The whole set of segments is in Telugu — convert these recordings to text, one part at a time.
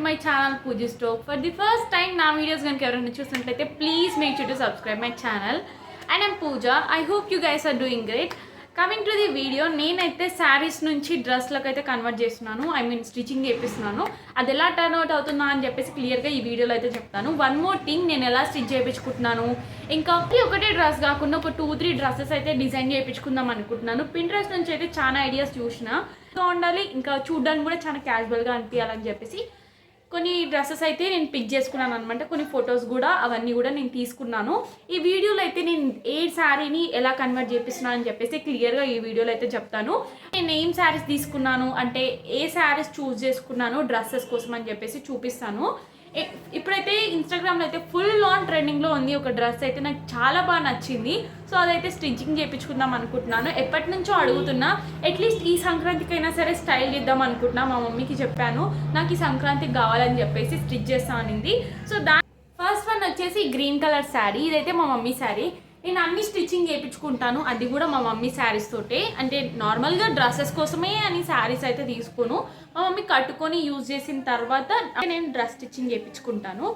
మై ఛానల్ పూజీ స్టోక్. ఫర్ ది ఫస్ట్ టైం నా వీడియోస్ కనుక ఎవరైనా చూసినట్లయితే please make sure to subscribe my channel. And I'm Pooja. I hope you guys are doing great. Coming to the video, నేనైతే శారీస్ నుంచి డ్రెస్లకు అయితే కన్వర్ట్ చేస్తున్నాను. ఐ మీన్ స్టిచ్చింగ్ చేపిస్తున్నాను. అది ఎలా టర్న్ అవుట్ అవుతుందా అని చెప్పేసి క్లియర్గా ఈ వీడియోలో అయితే చెప్తాను. వన్ మోర్ థింగ్, నేను ఎలా స్టిచ్ చేయించుకుంటున్నాను, ఇంకా ఒకటే డ్రెస్ కాకుండా ఒక 2-3 డ్రెస్సెస్ అయితే డిజైన్ చేయించుకుందాం అనుకుంటున్నాను. పింట్రెస్ట్ నుంచి అయితే చాలా ఐడియాస్ చూసిన ఉండాలి, ఇంకా చూడడానికి కూడా చాలా క్యాజువల్గా అనిపించాలని చెప్పేసి కొన్ని డ్రెస్సెస్ అయితే నేను పిక్ చేసుకున్నాను అనమాట. కొన్ని ఫొటోస్ కూడా అవన్నీ కూడా నేను తీసుకున్నాను. ఈ వీడియోలో అయితే నేను ఏ శారీని ఎలా కన్వర్ట్ చేపిస్తున్నాను అని చెప్పేసి క్లియర్గా ఈ వీడియోలో అయితే చెప్తాను. నేను ఏం శారీస్ తీసుకున్నాను అంటే ఏ శారీస్ చూస్ చేసుకున్నాను డ్రెస్సెస్ కోసం అని చెప్పేసి చూపిస్తాను. ఇప్పుడైతే ఇన్స్టాగ్రామ్లో అయితే ఫుల్ ఆన్ ట్రెండింగ్లో ఉంది ఒక డ్రెస్ అయితే, నాకు చాలా బాగా నచ్చింది. సో అదైతే స్టిచ్చింగ్ చేయించుకుందాం అనుకుంటున్నాను. ఎప్పటి నుంచో అడుగుతున్నా, అట్లీస్ట్ ఈ సంక్రాంతికైనా సరే స్టైల్ చేద్దాం అనుకుంటున్నా. మా మమ్మీకి చెప్పాను నాకు ఈ సంక్రాంతికి కావాలని చెప్పేసి స్టిచ్ చేస్తా అనింది. సో ఫస్ట్ వన్ వచ్చేసి గ్రీన్ కలర్ శారీ. ఇదైతే మా మమ్మీ శారీ. నేను అన్ని స్టిచ్చింగ్ చేయించుకుంటాను, అది కూడా మా మమ్మీ శారీస్ తోటే. అంటే నార్మల్గా డ్రెస్సెస్ కోసమే అని శారీస్ అయితే తీసుకోను. మా మమ్మీ కట్టుకొని యూజ్ చేసిన తర్వాత నేను డ్రెస్ స్టిచ్చింగ్ చేయించుకుంటాను.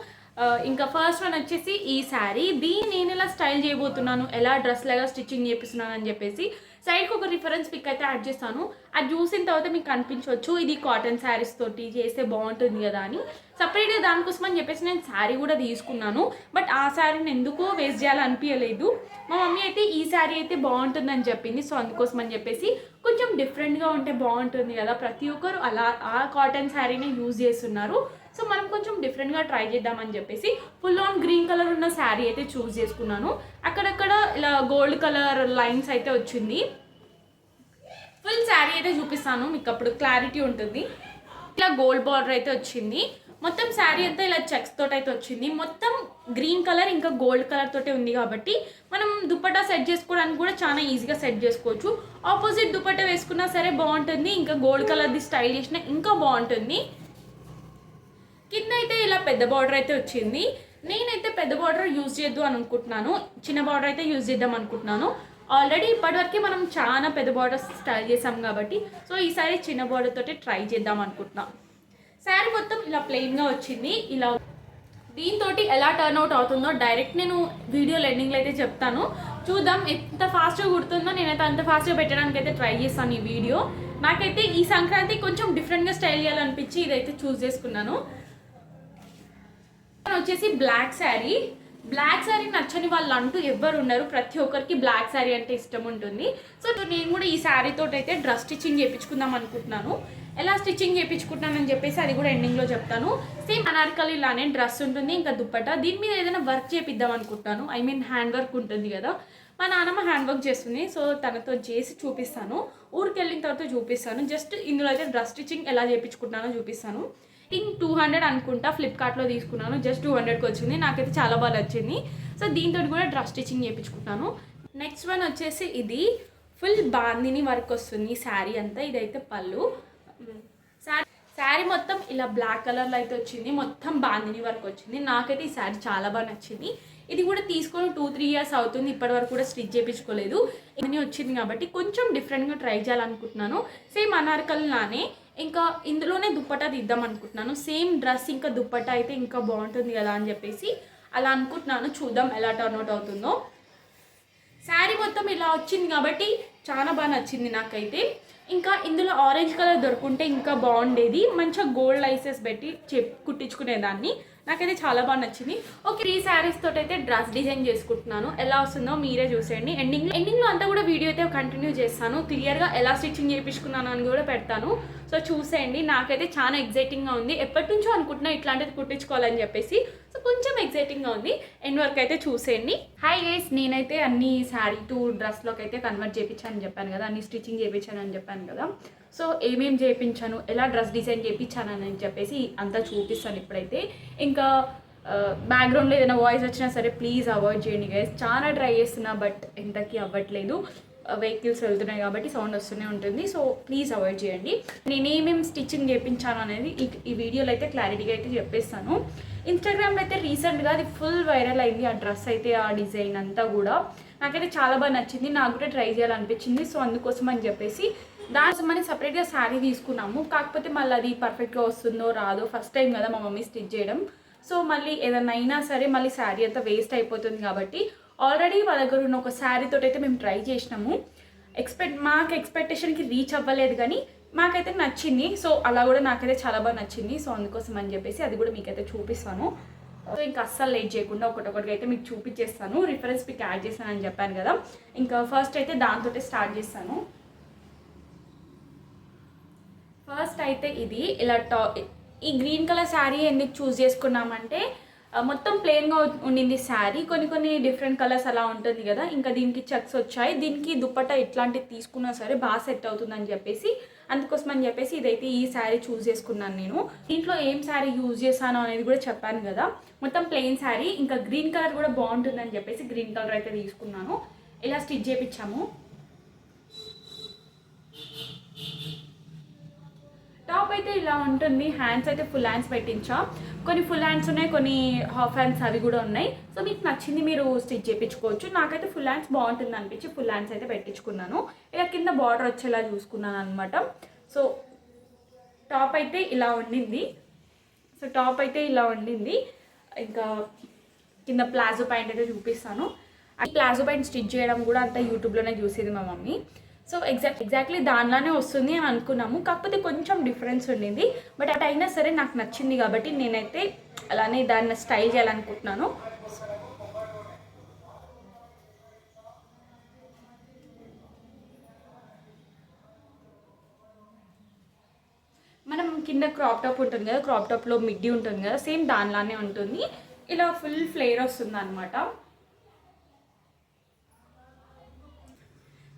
ఇంకా ఫస్ట్ వన్ వచ్చేసి ఈ శారీ. దీన్ని నేను ఎలా స్టైల్ చేయబోతున్నాను, ఎలా డ్రెస్ లాగా స్టిచ్చింగ్ చేపిస్తున్నాను అని చెప్పేసి సైడ్కి ఒక రిఫరెన్స్ పిక్ అయితే యాడ్ చేస్తాను. అది చూసిన తర్వాత మీకు కనిపించవచ్చు ఇది కాటన్ శారీస్ తోటి చేస్తే బాగుంటుంది కదా అని. సపరేట్గా దానికోసం అని చెప్పేసి నేను శారీ కూడా తీసుకున్నాను. బట్ ఆ శారీని ఎందుకో వేస్ట్ చేయాలనిపించలేదు. మా మమ్మీ అయితే ఈ శారీ అయితే బాగుంటుందని చెప్పింది. సో అందుకోసం అని చెప్పేసి కొంచెం డిఫరెంట్గా ఉంటే బాగుంటుంది కదా, ప్రతి ఒక్కరు అలా ఆ కాటన్ శారీనే యూజ్ చేస్తున్నారు. సో మనం కొంచెం డిఫరెంట్గా ట్రై చేద్దామని చెప్పేసి ఫుల్ ఆన్ గ్రీన్ కలర్ ఉన్న శారీ అయితే చూస్ చేసుకున్నాను. అక్కడక్కడ ఇలా గోల్డ్ కలర్ లైన్స్ అయితే వచ్చింది. ఫుల్ శారీ అయితే చూపిస్తాను మీకు, అప్పుడు క్లారిటీ ఉంటుంది. ఇలా గోల్డ్ బార్డర్ అయితే వచ్చింది. మొత్తం శారీ అంతా ఇలా చెక్స్ తోటి అయితే వచ్చింది. మొత్తం గ్రీన్ కలర్ ఇంకా గోల్డ్ కలర్ తోటే ఉంది కాబట్టి మనం దుపట్టా సెట్ చేసుకోవడానికి కూడా చాలా ఈజీగా సెట్ చేసుకోవచ్చు. ఆపోజిట్ దుపట్టా వేసుకున్నా సరే బాగుంటుంది, ఇంకా గోల్డ్ కలర్ది స్టైల్ చేసినా ఇంకా బాగుంటుంది. కింద అయితే ఇలా పెద్ద బార్డర్ అయితే వచ్చింది. నేనైతే పెద్ద బార్డర్ యూజ్ చేద్దాం అనుకుంటున్నాను, చిన్న బార్డర్ అయితే యూజ్ చేద్దాం అనుకుంటున్నాను. ఆల్రెడీ ఇప్పటివరకు మనం చాలా పెద్ద బార్డర్ స్టైల్ చేసాం కాబట్టి సో ఈసారి చిన్న బార్డర్ తోటి ట్రై చేద్దాం అనుకుంటున్నాం. శారీ మొత్తం ఇలా ప్లెయిన్గా వచ్చింది. ఇలా దీంతో ఎలా టర్న్ అవుట్ అవుతుందో డైరెక్ట్ నేను వీడియో ఎండింగ్లో అయితే చెప్తాను. చూద్దాం ఎంత ఫాస్ట్గా కుడుతుందో. నేనైతే అంత ఫాస్ట్గా పెట్టడానికి అయితే ట్రై చేస్తాను ఈ వీడియో. నాకైతే ఈ సంక్రాంతి కొంచెం డిఫరెంట్గా స్టైల్ చేయాలనిపించి ఇదైతే చూస్ చేసుకున్నాను. వచ్చేసి బ్లాక్ శారీ. బ్లాక్ శారీ నచ్చని వాళ్ళు అంటూ ఎవ్వరు ఉండరు, ప్రతి ఒక్కరికి బ్లాక్ శారీ అంటే ఇష్టం ఉంటుంది. సో నేను కూడా ఈ శారీతో అయితే డ్రెస్ స్టిచ్చింగ్ చేయించుకుందాం అనుకుంటున్నాను. ఎలా స్టిచ్చింగ్ చేయించుకుంటున్నానని చెప్పేసి అది కూడా ఎండింగ్లో చెప్తాను. సేమ్ అనార్కలి లానే డ్రెస్ ఉంటుంది, ఇంకా దుప్పట్టా. దీని మీద ఏదైనా వర్క్ చేపిద్దాం అనుకుంటున్నాను. ఐ మీన్ హ్యాండ్ వర్క్ ఉంటుంది కదా, మా నాన్నమ్మ హ్యాండ్ వర్క్ చేస్తుంది. సో తనతో చేసి చూపిస్తాను, ఊరికి వెళ్ళిన తర్వాత చూపిస్తాను. జస్ట్ ఇందులో అయితే డ్రెస్ స్టిచ్చింగ్ ఎలా చేయించుకుంటున్నానో చూపిస్తాను. 200 అనుకుంటా ఫ్లిప్కార్ట్లో తీసుకున్నాను. జస్ట్ 200కి వచ్చింది. నాకైతే చాలా బాగా నచ్చింది. సో దీంతో కూడా డ్రెస్ స్టిచ్చింగ్ చేయించుకుంటాను. నెక్స్ట్ వన్ వచ్చేసి ఇది ఫుల్ బాందిని వర్క్ వస్తుంది శారీ అంతా. ఇదైతే పళ్ళు. శారీ మొత్తం ఇలా బ్లాక్ కలర్లో అయితే వచ్చింది. మొత్తం బాందిని వర్క్ వచ్చింది. నాకైతే ఈ శారీ చాలా బాగా నచ్చింది. ఇది కూడా తీసుకొని 2-3 ఇయర్స్ అవుతుంది. ఇప్పటి వరకు కూడా స్టిచ్ చేయించుకోలేదు. ఇవన్నీ వచ్చింది కాబట్టి కొంచెం డిఫరెంట్గా ట్రై చేయాలనుకుంటున్నాను. సేమ్ అనార్కలి లానే ఇంకా ఇందులోనే దుప్పట్టా తీద్దాం అనుకుంటున్నాను. సేమ్ డ్రెస్ ఇంకా దుప్పట్టా అయితే ఇంకా బాగుంటుంది కదా అని చెప్పేసి అలా అనుకుంటున్నాను. చూద్దాం ఎలా టర్న్ అవుట్ అవుతుందో. శారీ మొత్తం ఇలా వచ్చింది కాబట్టి చాలా బాగా నచ్చింది నాకైతే. ఇంకా ఇందులో ఆరెంజ్ కలర్ దొరుకుంటే ఇంకా బాగుండేది. మంచిగా గోల్డ్ లైసెస్ పెట్టి కుట్టించుకునేదాన్ని. నాకైతే చాలా బాగా నచ్చింది. ఓకే, ఈ శారీస్ తోటి అయితే డ్రెస్ డిజైన్ చేసుకుంటున్నాను. ఎలా వస్తుందో మీరే చూసేయండి. ఎండింగ్లో అంతా కూడా వీడియో అయితే కంటిన్యూ చేస్తాను. క్లియర్గా ఎలా స్టిచ్చింగ్ చేయించుకున్నాను అని కూడా పెడతాను. సో చూసేయండి. నాకైతే చాలా ఎగ్జైటింగ్గా ఉంది. ఎప్పటి నుంచో అనుకుంటున్నా ఇట్లాంటిది కుట్టించుకోవాలని చెప్పేసి. సో కొంచెం ఎగ్జైటింగ్గా ఉంది. ఎండ్ వరకు అయితే చూసేయండి. హాయ్ గైస్, నేనైతే అన్ని శారీ టు డ్రెస్లోకి అయితే కన్వర్ట్ చేయించానని చెప్పాను కదా, అన్ని స్టిచ్చింగ్ చేయించాను అని చెప్పాను కదా. సో ఏమేమి చేయించాను, ఎలా డ్రెస్ డిజైన్ చేయించాను అని చెప్పేసి అంతా చూపిస్తాను ఇప్పుడైతే. ఇంకా బ్యాక్గ్రౌండ్లో ఏదైనా వాయిస్ వచ్చినా సరే ప్లీజ్ అవాయిడ్ చేయండి గైస్. చాలా ట్రై చేస్తున్నా బట్ ఎంతకీ అవ్వట్లేదు. వెహికల్స్ వెళ్తున్నాయి కాబట్టి సౌండ్ వస్తూనే ఉంటుంది. సో ప్లీజ్ అవాయిడ్ చేయండి. నేను ఏమేమి స్టిచ్చింగ్ చేయించాను అనేది ఈ వీడియోలో అయితే క్లారిటీగా అయితే చెప్పేస్తాను. ఇన్స్టాగ్రామ్లో అయితే రీసెంట్గా అది ఫుల్ వైరల్ అయింది ఆ డ్రెస్ అయితే, ఆ డిజైన్ అంతా కూడా. నాకైతే చాలా బాగా నచ్చింది. నాకు కూడా ట్రై చేయాలనిపించింది. సో అందుకోసం అని చెప్పేసి దానికోసమని సపరేట్గా శారీ తీసుకున్నాము. కాకపోతే మళ్ళీ అది పర్ఫెక్ట్గా వస్తుందో రాదో, ఫస్ట్ టైం కదా మా మమ్మీ స్టిచ్ చేయడం. సో మళ్ళీ ఏదైనా అయినా సరే మళ్ళీ శారీ అంతా వేస్ట్ అయిపోతుంది కాబట్టి ఆల్రెడీ మా దగ్గర ఉన్న ఒక శారీతో అయితే మేము ట్రై చేసినాము. మాకు ఎక్స్పెక్టేషన్కి రీచ్ అవ్వలేదు కానీ మాకైతే నచ్చింది. సో అలా కూడా నాకైతే చాలా బాగా నచ్చింది. సో అందుకోసం అని చెప్పేసి అది కూడా మీకైతే చూపిస్తాను. సో ఇంకా అస్సలు లేట్ చేయకుండా ఒకటొకటిగా అయితే మీకు చూపించేస్తాను. రిఫరెన్స్ పిక్ యాడ్ చేస్తానని చెప్పాను కదా, ఇంకా ఫస్ట్ అయితే దాంతో స్టార్ట్ చేస్తాను. ఫస్ట్ అయితే ఇది ఇలా ఈ గ్రీన్ కలర్ శారీ ఎందుకు చూస్ చేసుకున్నామంటే మొత్తం ప్లెయిన్గా ఉండింది శారీ, కొన్ని డిఫరెంట్ కలర్స్ అలా ఉంటుంది కదా, ఇంకా దీనికి చెక్స్ వచ్చాయి. దీనికి దుప్పట్టా ఇట్లాంటివి తీసుకున్నా సరే బాగా సెట్ అవుతుందని చెప్పేసి అందుకోసం అని చెప్పేసి ఇదైతే ఈ శారీ చూస్ చేసుకున్నాను నేను. దీంట్లో ఏం శారీ యూజ్ చేశాను అనేది కూడా చెప్పాను కదా, మొత్తం ప్లెయిన్ శారీ, ఇంకా గ్రీన్ కలర్ కూడా బాగుంటుందని చెప్పేసి గ్రీన్ కలర్ అయితే తీసుకున్నాను. ఇలా స్టిచ్ చేయించాము. టాప్ అయితే ఇలా ఉంటుంది. హ్యాండ్స్ అయితే ఫుల్ హ్యాండ్స్ పెట్టించా, కొన్ని ఫుల్ హ్యాండ్స్ ఉన్నాయి, కొన్ని హాఫ్ హ్యాండ్స్ అవి కూడా ఉన్నాయి. సో మీకు నచ్చింది మీరు స్టిచ్ చేయించుకోవచ్చు. నాకైతే ఫుల్ హ్యాండ్స్ బాగుంటుంది అనిపించి ఫుల్ హ్యాండ్స్ అయితే పెట్టించుకున్నాను. ఇక కింద బార్డర్ వచ్చేలా చూసుకున్నాను అనమాట. సో టాప్ అయితే ఇలా ఉండింది. ఇంకా కింద ప్లాజో ప్యాంట్ అయితే చూపిస్తాను. ఈ ప్లాజో ప్యాంట్ స్టిచ్ చేయడం కూడా అంతా యూట్యూబ్లోనే చూసేది మా మమ్మీ. సో ఎగ్జాక్ట్లీ దానిలానే వస్తుంది అని అనుకున్నాము, కాకపోతే కొంచెం డిఫరెన్స్ ఉండింది. బట్ అటు అయినా సరే నాకు నచ్చింది కాబట్టి నేనైతే అలానే దాన్ని స్టైల్ చేయాలనుకుంటున్నాను. మనం కింద క్రాప్ టాప్ ఉంటుంది కదా, క్రాప్ టాప్లో మిడ్డీ ఉంటుంది కదా, సేమ్ దానిలానే ఉంటుంది. ఇలా ఫుల్ ఫ్లేర్ వస్తుంది అనమాట.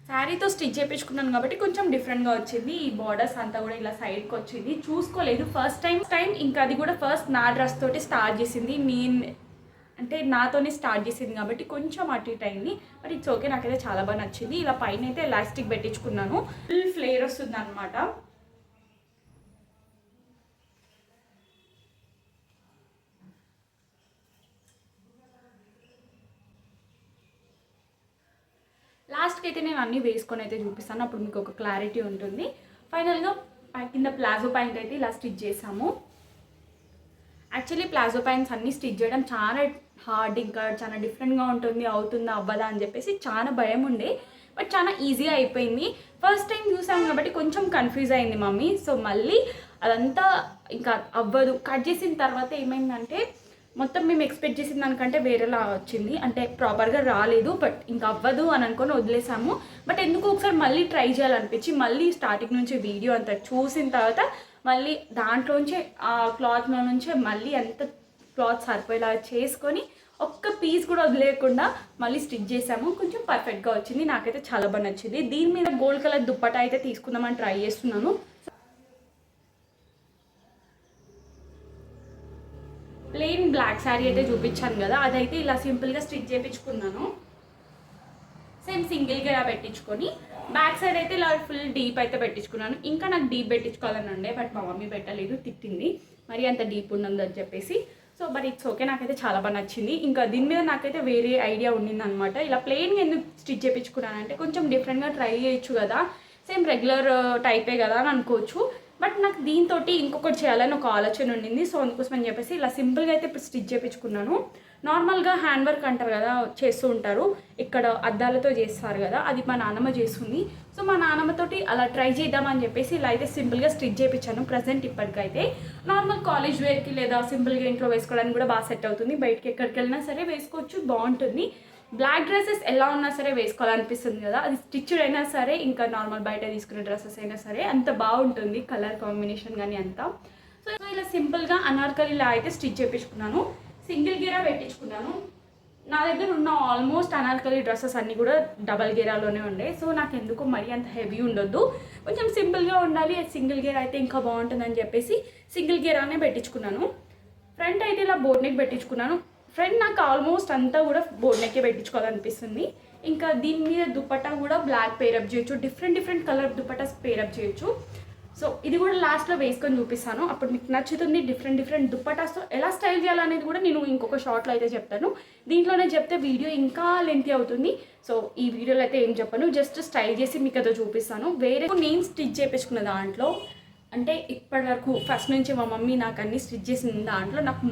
శారీతో స్టిచ్ చేయించుకున్నాను కాబట్టి కొంచెం డిఫరెంట్గా వచ్చింది. ఈ బార్డర్స్ అంతా కూడా ఇలా సైడ్కి వచ్చింది, చూసుకోలేదు ఫస్ట్ టైం. ఇంకా అది కూడా ఫస్ట్ నా డ్రెస్ తోటి స్టార్ట్ చేసింది, అంటే నాతోనే స్టార్ట్ చేసింది కాబట్టి కొంచెం అటు ఇటు అయింది. బట్ ఇట్స్ ఓకే, నాకైతే చాలా బాగా నచ్చింది. ఇలా పైన అయితే ఎలాస్టిక్ పెట్టించుకున్నాను, ఫుల్ ఫ్లేర్ వస్తుంది అనమాట. లాస్ట్కి అయితే నేను అన్నీ వేసుకొని అయితే చూపిస్తాను, అప్పుడు మీకు ఒక క్లారిటీ ఉంటుంది. ఫైనల్గా కింద ప్లాజో ప్యాంట్ అయితే ఇలా స్టిచ్ చేసాము. యాక్చువల్లీ ప్లాజో ప్యాంట్స్ అన్నీ స్టిచ్ చేయడం చాలా హార్డ్, ఇంకా చాలా డిఫరెంట్గా ఉంటుంది, అవుతుందా అవ్వదా అని చెప్పేసి చాలా భయం ఉండే. బట్ చాలా ఈజీగా అయిపోయింది. ఫస్ట్ టైం చూసాం కాబట్టి కొంచెం కన్ఫ్యూజ్ అయింది మమ్మీ. సో మళ్ళీ అదంతా ఇంకా అవ్వదు. కట్ చేసిన తర్వాత ఏమైందంటే మొత్తం మేము ఎక్స్పెక్ట్ చేసిన దానికంటే వేరేలా వచ్చింది, అంటే ప్రాపర్గా రాలేదు. బట్ ఇంకా అవ్వదు అని అనుకొని వదిలేసాము. బట్ ఎందుకు ఒకసారి మళ్ళీ ట్రై చేయాలనిపించి మళ్ళీ స్టార్టింగ్ నుంచి వీడియో అంతా చూసిన తర్వాత మళ్ళీ దాంట్లోంచి ఆ క్లాత్లో నుంచే మళ్ళీ అంత క్లాత్ సరిపోయేలా చేసుకొని ఒక్క పీస్ కూడా వదిలేయకుండా మళ్ళీ స్టిచ్ చేసాము. కొంచెం పర్ఫెక్ట్గా వచ్చింది, నాకైతే చాలా బాగా నచ్చింది. దీని మీద గోల్డ్ కలర్ దుప్పటా అయితే తీసుకుందామని ట్రై చేస్తున్నాను. ప్లెయిన్ బ్లాక్ శారీ అయితే చూపించాను కదా, అదైతే ఇలా సింపుల్గా స్టిచ్ చేయించుకున్నాను. సేమ్ సింగిల్ గేరా పెట్టించుకొని బ్యాక్ సైడ్ అయితే ఇలా ఫుల్ డీప్ అయితే పెట్టించుకున్నాను. ఇంకా నాకు డీప్ పెట్టించుకోవాలని ఉండే, బట్ మా మమ్మీ పెట్టలేదు, తిట్టింది మరి అంత డీప్ ఉన్నదని చెప్పేసి. సో బట్ ఇట్స్ ఓకే, నాకైతే చాలా బాగా నచ్చింది. ఇంకా దీని మీద నాకైతే వేరే ఐడియా ఉండింది అనమాట. ఇలా ప్లెయిన్గా ఎందుకు స్టిచ్ చేయించుకున్నానంటే కొంచెం డిఫరెంట్గా ట్రై చేయొచ్చు కదా, సేమ్ రెగ్యులర్ టైపే కదా అని అనుకోవచ్చు. బట్ నాకు దీంతో ఇంకొకటి చేయాలని ఒక ఆలోచన ఉండింది. సో అందుకోసం అని చెప్పేసి ఇలా సింపుల్గా అయితే ఇప్పుడు స్టిచ్ చేయించుకున్నాను. నార్మల్గా హ్యాండ్ వర్క్ అంటారు కదా, చేస్తూ ఉంటారు, ఇక్కడ అద్దాలతో చేస్తారు కదా, అది మా నాన్నమ్మ చేస్తుంది. సో మా నాన్నమ్మతోటి అలా ట్రై చేద్దామని చెప్పేసి ఇలా అయితే సింపుల్గా స్టిచ్ చేయించాను. ప్రజెంట్ ఇప్పటికైతే నార్మల్ కాలేజ్ వేర్కి లేదా సింపుల్గా ఇంట్లో వేసుకోవడానికి కూడా బాగా సెట్ అవుతుంది. బయటకి ఎక్కడికి వెళ్ళినా సరే వేసుకోవచ్చు, బాగుంటుంది. బ్లాక్ డ్రెస్సెస్ ఎలా ఉన్నా సరే వేసుకోవాలనిపిస్తుంది కదా, అది స్టిచ్డ్ అయినా సరే ఇంకా నార్మల్ బయట తీసుకునే డ్రెస్సెస్ అయినా సరే అంత బాగుంటుంది, కలర్ కాంబినేషన్ కానీ అంతా. సో ఇలా సింపుల్గా అనార్కలిలా అయితే స్టిచ్ చేయించుకున్నాను. సింగిల్ గేరా పెట్టించుకున్నాను. నా దగ్గర ఉన్న ఆల్మోస్ట్ అనార్కలి డ్రెస్సెస్ అన్నీ కూడా డబల్ గేరాలోనే ఉండే. సో నాకు ఎందుకు మరీ అంత హెవీ ఉండొద్దు, కొంచెం సింపుల్గా ఉండాలి, సింగిల్ గేరా అయితే ఇంకా బాగుంటుందని చెప్పేసి సింగిల్ గేరానే పెట్టించుకున్నాను. ఫ్రంట్ అయితే ఇలా బోట్ నెక్ పెట్టించుకున్నాను. ఫ్రంట్ నాకు ఆల్మోస్ట్ అంతా కూడా బోట్ నెక్కే పెట్టించుకోవాలనిపిస్తుంది. ఇంకా దీని మీద దుపట్టా కూడా బ్లాక్ పేరప్ చేయొచ్చు, డిఫరెంట్ కలర్ దుపట్టాస్ పేరప్ చేయొచ్చు. సో ఇది కూడా లాస్ట్లో వేసుకొని చూపిస్తాను, అప్పుడు మీకు నచ్చుతుంది. డిఫరెంట్ డిఫరెంట్ దుప్పటాస్తో ఎలా స్టైల్ చేయాలనేది కూడా నేను ఇంకొక షార్ట్లో అయితే చెప్తాను. దీంట్లోనే చెప్తే వీడియో ఇంకా లెంతీ అవుతుంది. సో ఈ వీడియోలో అయితే ఏం చెప్పను, జస్ట్ స్టైల్ చేసి మీకు అయితే చూపిస్తాను. వేరే నేను స్టిచ్ చేయించుకున్న దాంట్లో అంటే ఇప్పటి వరకు ఫస్ట్ నుంచి మా మమ్మీ నాకు అన్ని స్టిచ్ చేసిన దాంట్లో నాకు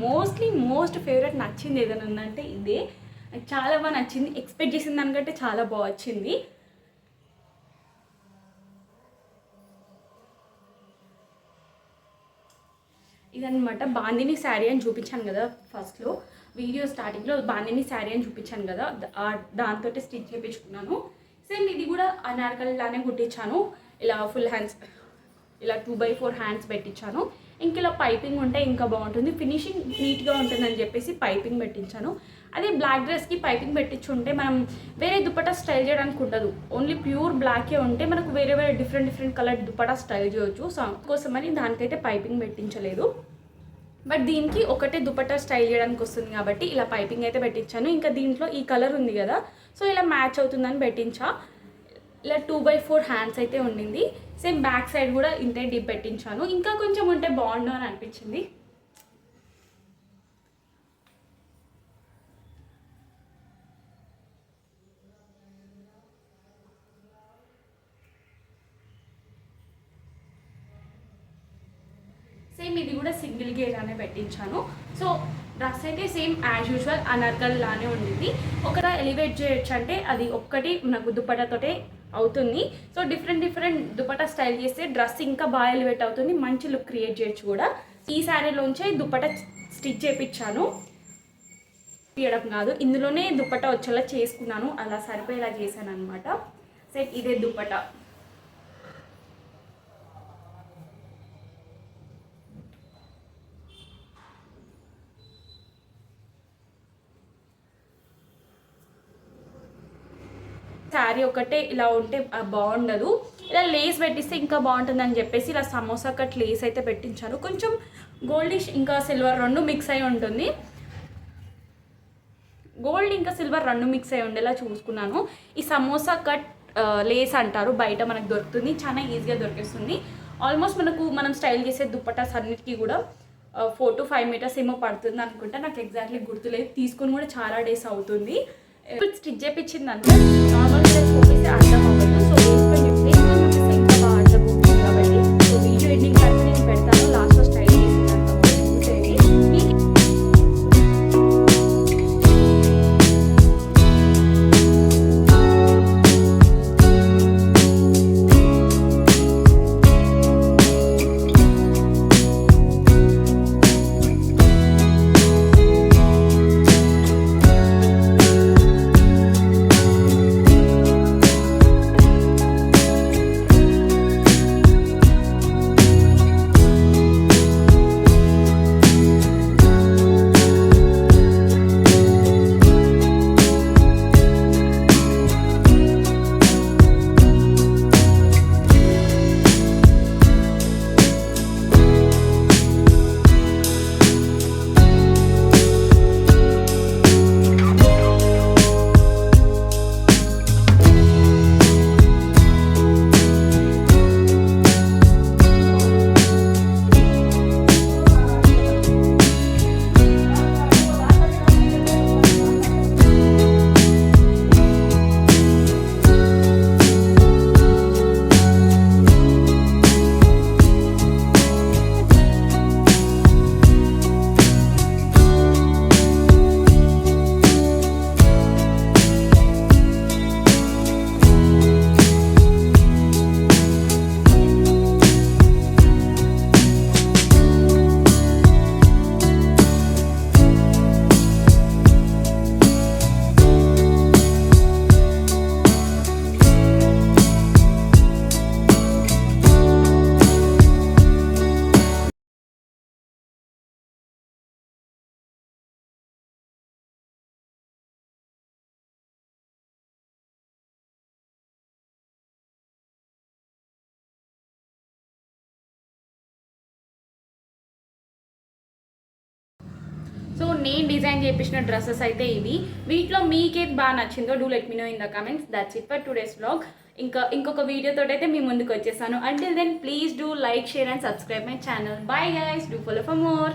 మోస్ట్ ఫేవరెట్ నచ్చింది ఏదైనా ఉందంటే ఇదే. నాకు చాలా బాగా నచ్చింది, ఎక్స్పెక్ట్ చేసిన దానికంటే చాలా బాగా వచ్చింది. ఇదనమాట బాందిని శారీ అని చూపించాను కదా ఫస్ట్లో వీడియో స్టార్టింగ్లో, బాందిని శారీ అని చూపించాను కదా, దాంతో స్టిచ్ చేయించుకున్నాను. సేమ్ ఇది కూడా అనార్కలిలానే కుట్టించాను. ఇలా ఫుల్ హ్యాండ్స్, ఇలా 2x4 హ్యాండ్స్ పెట్టించాను. ఇంక ఇలా పైపింగ్ ఉంటే ఇంకా బాగుంటుంది, ఫినిషింగ్ నీట్గా ఉంటుందని చెప్పేసి పైపింగ్ పెట్టించాను. అదే బ్లాక్ డ్రెస్కి పైపింగ్ పెట్టించుంటే మనం వేరే దుపట్టా స్టైల్ చేయడానికి ఉండదు. ఓన్లీ ప్యూర్ బ్లాకే ఉంటే మనకు వేరే డిఫరెంట్ కలర్ దుపట్టా స్టైల్ చేయొచ్చు. సో కోసమని దానికైతే పైపింగ్ పెట్టించలేదు. బట్ దీనికి ఒకటే దుపట్టా స్టైల్ చేయడానికి వస్తుంది కాబట్టి ఇలా పైపింగ్ అయితే పెట్టించాను. ఇంకా దీంట్లో ఈ కలర్ ఉంది కదా, సో ఇలా మ్యాచ్ అవుతుందని పెట్టించా. ఇలా 2x4 హ్యాండ్స్ అయితే ఉండింది. సేమ్ బ్యాక్ సైడ్ కూడా ఇంతే డిప్ పెట్టించాను. ఇంకా కొంచెం ఉంటే బాగుండు అని అనిపించింది. సేమ్ ఇది కూడా సింగిల్ గేర్ అనే పెట్టించాను. సో డ్రెస్ అయితే సేమ్ యాజ్ యూజువల్ అనార్కల్ లానే ఉండింది. ఒకట ఎలివేట్ చేయొచ్చు అంటే అది ఒక్కటి నాకు దుపట్టాతోటే అవుతుంది. సో డిఫరెంట్ దుపట్టా స్టైల్ చేస్తే డ్రెస్ ఇంకా బాగా ఎలివేట్ అవుతుంది, మంచి లుక్ క్రియేట్ చేయొచ్చు కూడా. ఈ శారీలోంచే దుపట్టా స్టిచ్ చేయించాను, తీయడం కాదు, ఇందులోనే దుపట్టా వచ్చేలా చేసుకున్నాను. అలా సరిపోయేలా చేశాను అనమాట. సేమ్ ఇదే దుపట్టా. శారీ ఒకటే ఇలా ఉంటే బాగుండదు, ఇలా లేస్ పెట్టిస్తే ఇంకా బాగుంటుందని చెప్పేసి ఇలా సమోసా కట్ లేస్ అయితే పెట్టించాను. కొంచెం గోల్డిష్ ఇంకా సిల్వర్ రెండు మిక్స్ అయి ఉంటుంది, గోల్డ్ ఇంకా సిల్వర్ రెండు మిక్స్ అయి ఉండేలా చూసుకున్నాను. ఈ సమోసా కట్ లేస్ అంటారు, బయట మనకు దొరుకుతుంది, చాలా ఈజీగా దొరికేస్తుంది. ఆల్మోస్ట్ మనం స్టైల్ చేసే దుపట్టాస్ అన్నిటికీ కూడా 4 to 5 మీటర్స్ ఏమో పడుతుంది అనుకుంటా, నాకు ఎగ్జాక్ట్లీ గుర్తులేదు. తీసుకొని కూడా చాలా డేస్ అవుతుంది. స్టిచ్ చేయించిందంటే నార్మల్గా చూపిస్తే అర్థం అవ్వదు. సో వేసుకొని చూపిస్తే ఇంకా బాగా అర్థం అవుతుంది కాబట్టి సో వీడియో ఎండింగ్ వరకు నేను పెడతాను. లాస్ట్లో స్టైల్ చేసింది సో నేను డిజైన్ చేయించిన డ్రెస్సెస్ అయితే ఇవి. వీటిలో మీకేది బాగా నచ్చిందో do let me know in the comments. That's it for today's vlog. ఇంకొక వీడియోతో అయితే మీ ముందుకు వచ్చేసాను. Until then please do like, share and subscribe my channel. Bye guys, do follow for more.